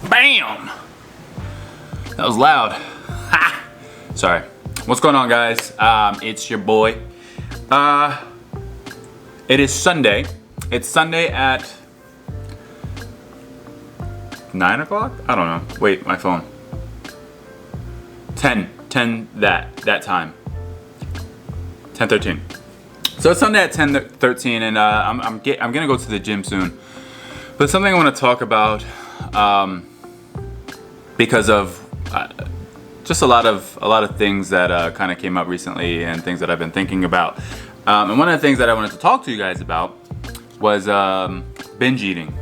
Bam! That was loud. Ha! Sorry. What's going on, guys? It's your boy. It is Sunday. It's Sunday at 9 o'clock? I don't know. Wait, my phone. 10 that time. 10:13. So it's Sunday at 10:13, and I'm gonna go to the gym soon. But something I want to talk about because of just a lot of things that kind of came up recently and things that I've been thinking about. And one of the things that I wanted to talk to you guys about was binge eating.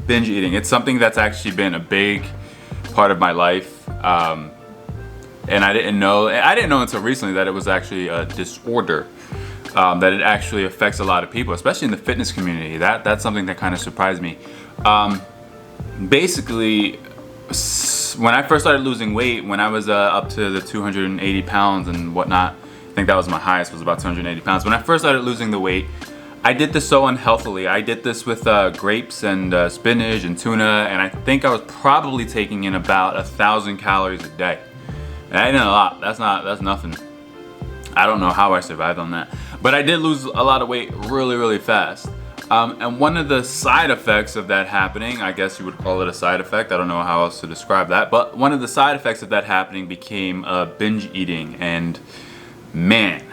Binge eating. It's something that's actually been a big part of my life, and I didn't know until recently that it was actually a disorder. That it actually affects a lot of people, especially in the fitness community. That's something that kind of surprised me. Basically, when I first started losing weight, when I was up to the 280 pounds and whatnot, I think that was my highest, was about 280 pounds. When I first started losing the weight, I did this so unhealthily. I did this with grapes and spinach and tuna, and I think I was probably taking in about 1,000 calories a day. And I did a lot. That's nothing. I don't know how I survived on that. But I did lose a lot of weight really, really fast. And one of the side effects of that happening, I guess you would call it a side effect, I don't know how else to describe that, but one of the side effects of that happening became binge eating. And man,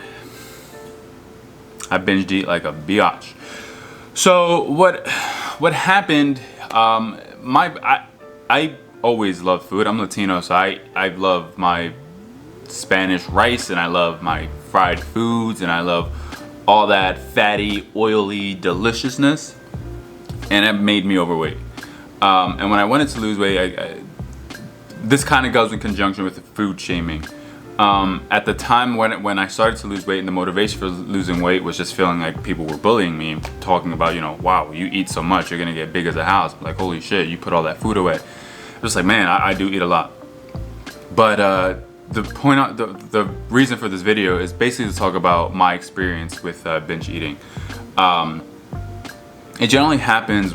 I binged eat like a biatch. So what happened, I always love food. I'm Latino, so I love my Spanish rice, and I love my fried foods, and I love all that fatty, oily deliciousness, and it made me overweight. And when I wanted to lose weight, this kind of goes in conjunction with the food shaming. At the time when I started to lose weight, and the motivation for losing weight was just feeling like people were bullying me, talking about, wow, you eat so much, you're gonna get big as a house. Like, holy shit, you put all that food away. Just like, man, I do eat a lot. But the reason for this video is basically to talk about my experience with binge eating. It generally happens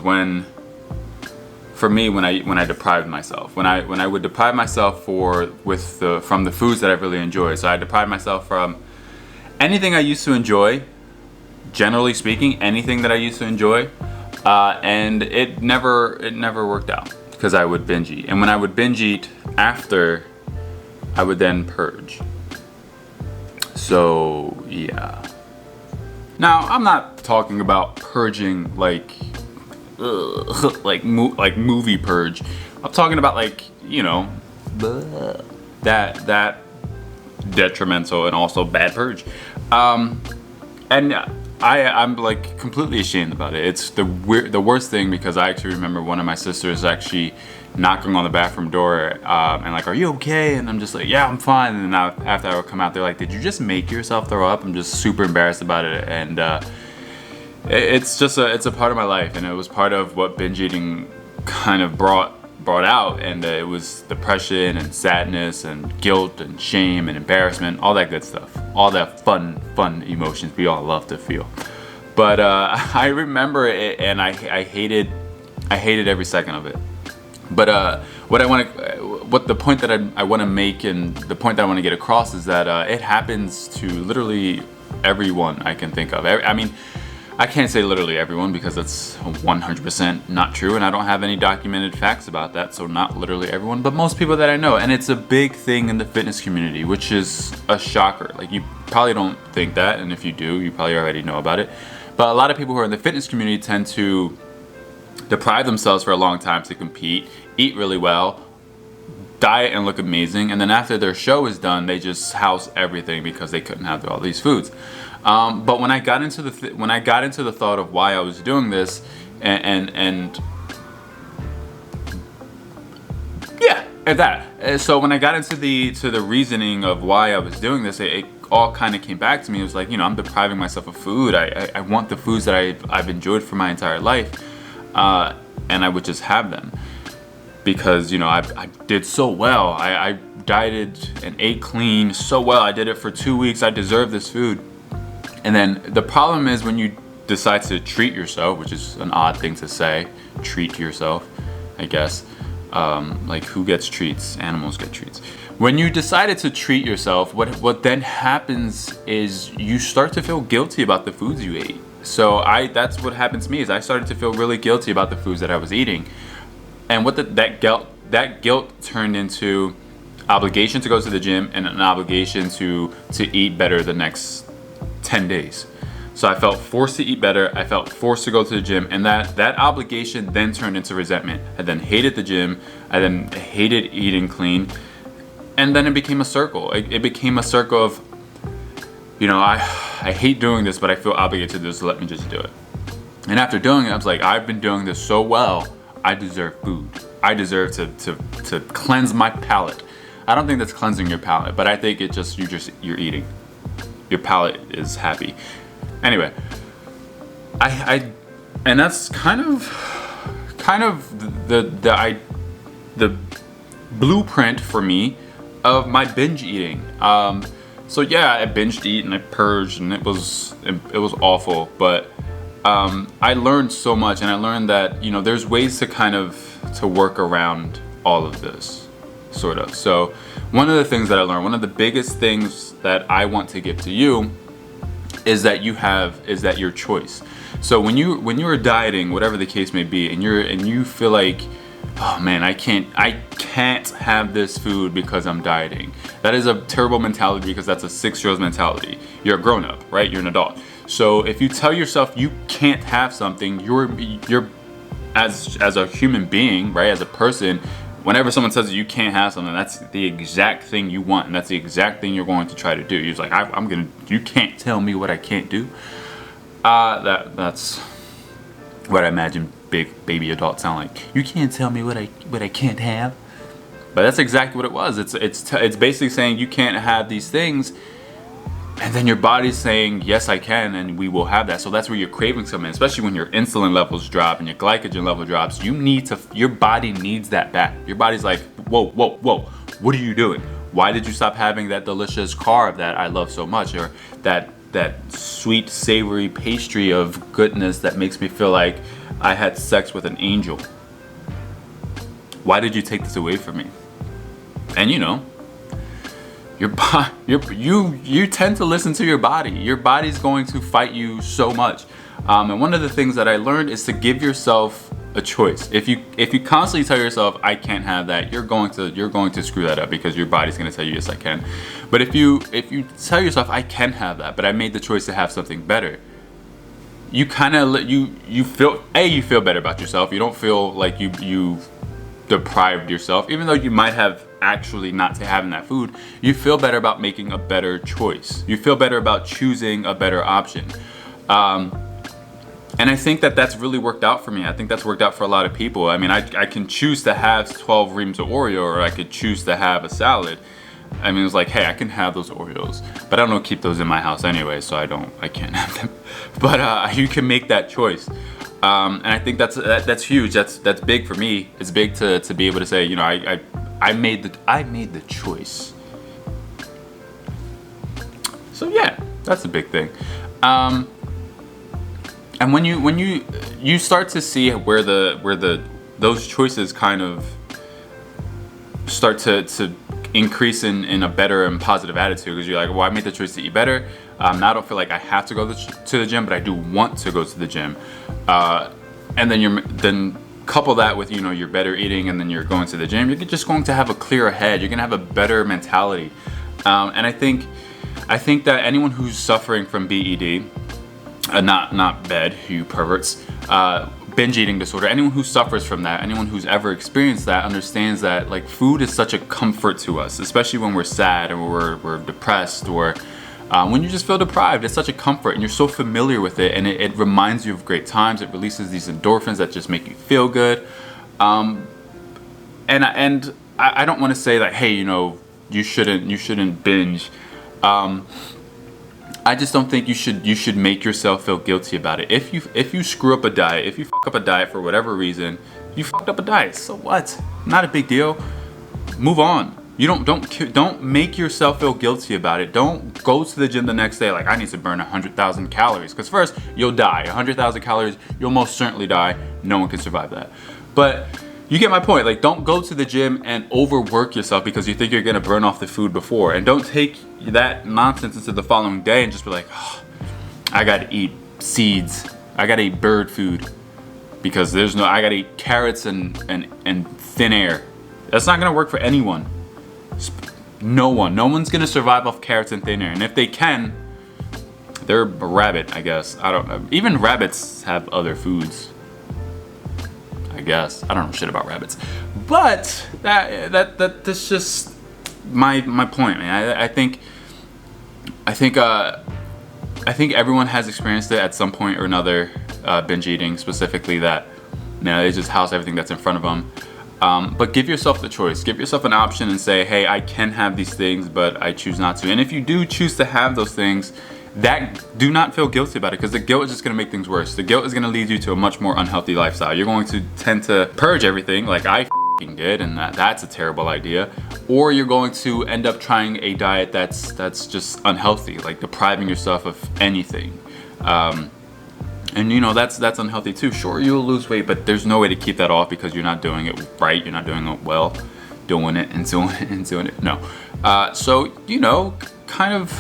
for me when I deprived myself. When I would deprive myself from the foods that I really enjoy. So I deprived myself from anything I used to enjoy. Generally speaking, anything that I used to enjoy, and it never worked out because I would binge eat. And when I would binge eat after, I would then purge. So yeah. Now I'm not talking about purging like movie Purge. I'm talking about that detrimental and also bad purge. And I'm like completely ashamed about it. It's the worst thing, because I actually remember one of my sisters actually knocking on the bathroom door and like, are you okay? And I'm just like, yeah, I'm fine. And then after I would come out, they're like, did you just make yourself throw up? I'm just super embarrassed about it. And it's a part of my life, and it was part of what binge eating kind of brought out. And it was depression and sadness and guilt and shame and embarrassment, all that good stuff, all that fun emotions we all love to feel. But I remember it, and I hated every second of it. But the point that I want to make, and the point that I want to get across, is that it happens to literally everyone I can think of. I mean, I can't say literally everyone, because that's 100% not true, and I don't have any documented facts about that, so not literally everyone, but most people that I know. And it's a big thing in the fitness community, which is a shocker. Like, you probably don't think that, and if you do, you probably already know about it. But a lot of people who are in the fitness community tend to deprive themselves for a long time to compete, eat really well, diet and look amazing, and then after their show is done, they just house everything because they couldn't have all these foods. But when I got into the thought of why I was doing this, and yeah, at that. So when I got into the reasoning of why I was doing this, it all kind of came back to me. It was like, I'm depriving myself of food. I want the foods that I've enjoyed for my entire life, and I would just have them because I did so well. I dieted and ate clean so well. I did it for 2 weeks. I deserve this food. And then the problem is when you decide to treat yourself, which is an odd thing to say, treat yourself, I guess. Like, who gets treats? Animals get treats. When you decided to treat yourself, what then happens is you start to feel guilty about the foods you ate. So that's what happened to me, is I started to feel really guilty about the foods that I was eating. And what that guilt turned into obligation to go to the gym and an obligation to eat better the next 10 days. So I felt forced to eat better. I felt forced to go to the gym, and that obligation then turned into resentment. I then hated the gym. I then hated eating clean, and then it became a circle. It became a circle of, I hate doing this, but I feel obligated to do this, so let me just do it. And after doing it, I was like, I've been doing this so well, I deserve food. I deserve to cleanse my palate. I don't think that's cleansing your palate, but I think you're eating. Your palate is happy. Anyway, and that's kind of the blueprint for me of my binge eating. So yeah, I binged eat and I purged, and it was awful. But I learned so much, and I learned that there's ways to work around all of this, sort of. So one of the things that I learned, one of the biggest things that I want to give to you, is that your choice. So when you are dieting, whatever the case may be, and you feel like, oh man, I can't have this food because I'm dieting. That is a terrible mentality, because that's a 6-year-old's mentality. You're a grown up, right? You're an adult. So if you tell yourself you can't have something, you're as a human being, right? As a person, whenever someone says you can't have something, that's the exact thing you want, and that's the exact thing you're going to try to do. You're like, you can't tell me what I can't do. That's what I imagine big baby adults sound like. You can't tell me what I can't have. But that's exactly what it was. It's basically saying you can't have these things, and then your body's saying, yes, I can, and we will have that. So that's where your cravings come in, especially when your insulin levels drop and your glycogen level drops. Your body needs that back. Your body's like, whoa, what are you doing? Why did you stop having that delicious carb that I love so much, or that sweet, savory pastry of goodness that makes me feel like I had sex with an angel? Why did you take this away from me? And you tend to listen to your body. Your body's going to fight you so much. And one of the things that I learned is to give yourself a choice. If you constantly tell yourself I can't have that, you're going to screw that up, because your body's going to tell you yes I can. But if you tell yourself I can have that, but I made the choice to have something better, you kind of you feel better about yourself. You don't feel like you deprived yourself, even though you might have actually not to having that food. You feel better about making a better choice. You feel better about choosing a better option. And I think that's really worked out for me. I think that's worked out for a lot of people. I mean, I can choose to have 12 reams of Oreo, or I could choose to have a salad. I mean, it's like, hey, I can have those Oreos, but I don't keep those in my house anyway, so I can't have them. But you can make that choice. And I think that's huge. That's big for me. It's big to be able to say, I made the choice. So yeah, that's a big thing. And when you start to see where those choices kind of start to increase in a better and positive attitude, because you're like, well, I made the choice to eat better. Now I don't feel like I have to go to the gym, but I do want to go to the gym. And then couple that with your better eating, and then you're going to the gym. You're just going to have a clearer head. You're gonna have a better mentality. And I think that anyone who's suffering from BED, not bed, you perverts, binge eating disorder, anyone who suffers from that, anyone who's ever experienced that, understands that like food is such a comfort to us, especially when we're sad or we're depressed, or when you just feel deprived. It's such a comfort, and you're so familiar with it, and it reminds you of great times. It releases these endorphins that just make you feel good. And I don't want to say that, hey, you shouldn't binge. I just don't think you should make yourself feel guilty about it. If you screw up a diet, if you fuck up a diet for whatever reason, you fucked up a diet. So what? Not a big deal. Move on. You don't make yourself feel guilty about it. Don't go to the gym the next day like, I need to burn 100,000 calories. Because first, you'll die. 100,000 calories, you'll most certainly die. No one can survive that. But You get my point. Like, don't go to the gym and overwork yourself because you think you're gonna burn off the food before. And don't take that nonsense into the following day and just be like, oh, I gotta eat seeds. I gotta eat bird food because I gotta eat carrots and thin air. That's not gonna work for anyone. No one's gonna survive off carrots and thin air. And if they can, they're a rabbit, I guess. I don't know. Even rabbits have other foods, I guess. I don't know shit about rabbits. But that's just my point, man. I think everyone has experienced it at some point or another, binge eating specifically, that, you know, they just house everything that's in front of them. But give yourself the choice. Give yourself an option and say, hey, I can have these things, but I choose not to. And if you do choose to have those things, do not feel guilty about it, because the guilt is just going to make things worse. The guilt is going to lead you to a much more unhealthy lifestyle. You're going to tend to purge everything like I did, and that's a terrible idea. Or you're going to end up trying a diet that's just unhealthy, like depriving yourself of anything. And you know, that's unhealthy too. Sure, you'll lose weight, but there's no way to keep that off because you're not doing it right. You're not doing it well. Doing it and doing it and doing it. No. So, you know, kind of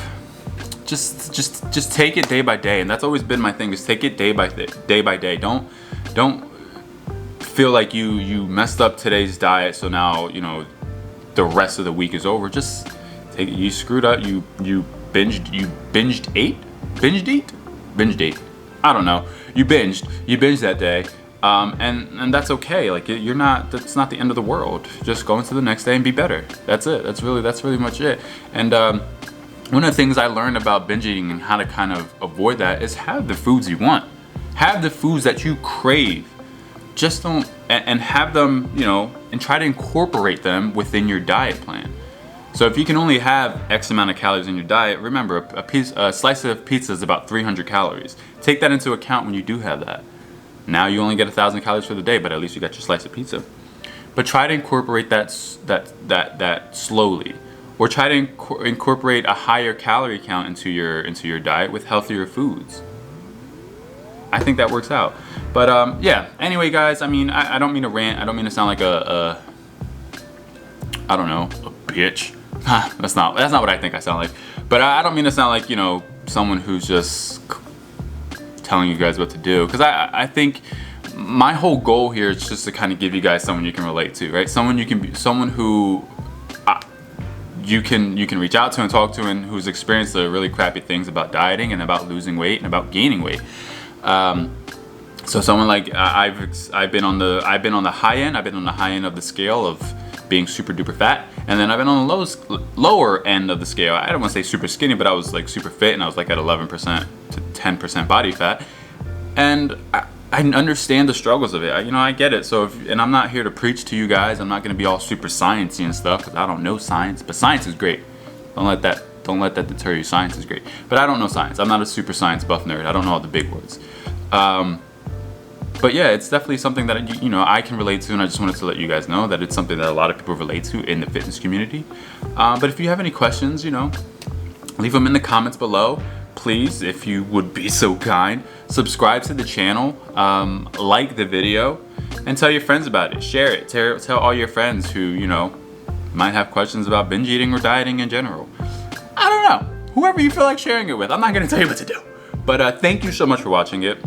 just take it day by day. And that's always been my thing, is take it day by day. Don't feel like you messed up today's diet, so now, you know, the rest of the week is over. Just take it. You screwed up. You binged ate. I don't know. You binged that day, and that's okay. Like, that's not the end of the world. Just go into the next day and be better. That's it. That's really much it. And one of the things I learned about binge eating and how to kind of avoid that is have the foods you want. Have the foods that you crave. Just don't, and have them, you know, and try to incorporate them within your diet plan. So if you can only have X amount of calories in your diet, remember, a slice of pizza is about 300 calories. Take that into account when you do have that. Now you only get 1,000 calories for the day, but at least you got your slice of pizza. But try to incorporate that slowly, or try to incorporate a higher calorie count into your diet with healthier foods. I think that works out. But yeah. Anyway, guys, I mean, I don't mean to rant. I don't mean to sound like I don't know, a bitch. That's not what I think I sound like. But I don't mean to sound like, you know, someone who's just telling you guys what to do. Because I think my whole goal here is just to kind of give you guys someone you can relate to, right? Someone who you can reach out to and talk to, and who's experienced the really crappy things about dieting and about losing weight and about gaining weight. So someone like I've been on the high end. I've been on the high end of the scale of being super duper fat, and then I've been on the lower end of the scale. I don't want to say super skinny, but I was like super fit, and I was like at 11% to 10% body fat. And I understand the struggles of it. You know, I get it. So and I'm not here to preach to you guys. I'm not going to be all super sciencey and stuff, because I don't know science. But science is great. Don't let that deter you. Science is great. But I don't know science. I'm not a super science buff nerd. I don't know all the big words. But yeah, it's definitely something that, you know, I can relate to, and I just wanted to let you guys know that it's something that a lot of people relate to in the fitness community. But if you have any questions, you know, leave them in the comments below. Please, if you would be so kind, subscribe to the channel, like the video, and tell your friends about it. Share it. Tell all your friends who, you know, might have questions about binge eating or dieting in general. I don't know. Whoever you feel like sharing it with. I'm not going to tell you what to do. But thank you so much for watching it.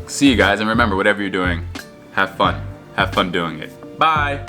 See you guys, and remember, whatever you're doing, have fun. Have fun doing it. Bye.